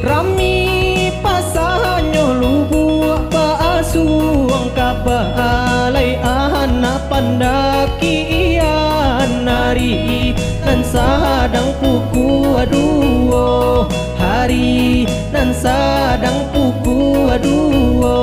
Rami pasanyo lubuk paasuang kabalay anak pandaki iyan nari nan sadang puku aduo hari nan sadang puku aduo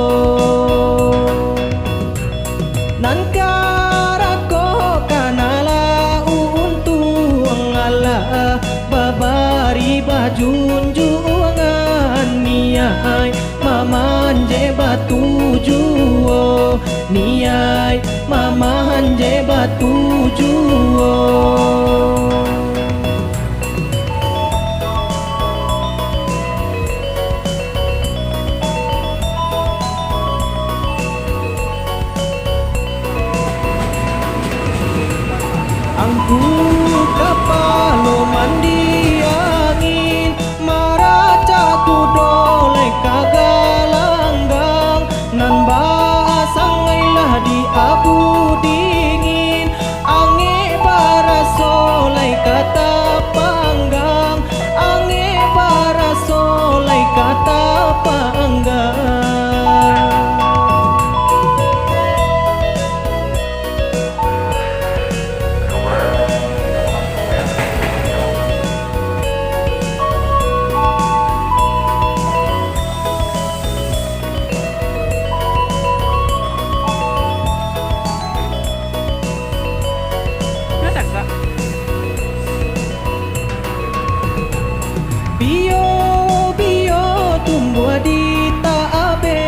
nan karako kanala untung ala babari bajunjungan niai mamanje batu juo niai mamanje batu juo angku kapalo mandi angin maraca kudole kagalanggang nan baasangailah di abu dingin ange barasolai kata panggang ange barasolai kata panggang Bio bio tumbuh di tabe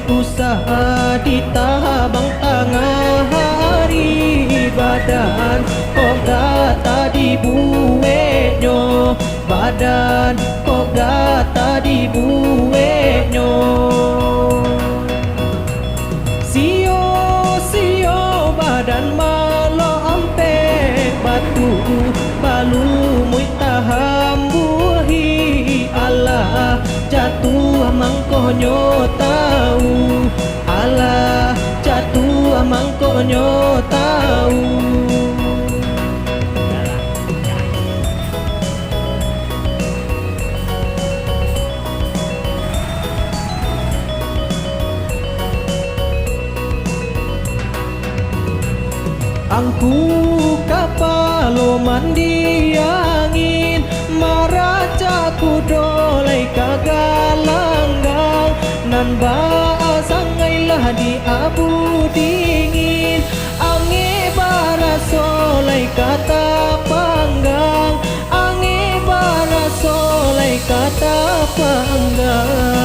usaha di tabang tengah hari badan kok gata di buenyo badan kok gata di buenyo sio sio badan malo ampe batu balu mui taham Allah jatuh mangkonyo tahu Allah jatuh mangkonyo tahu angku kapalo mandi angin maraca kudolai kagalanggang nan baasangailah di abu dingin ange barasolai kata panggang ange barasolai kata panggang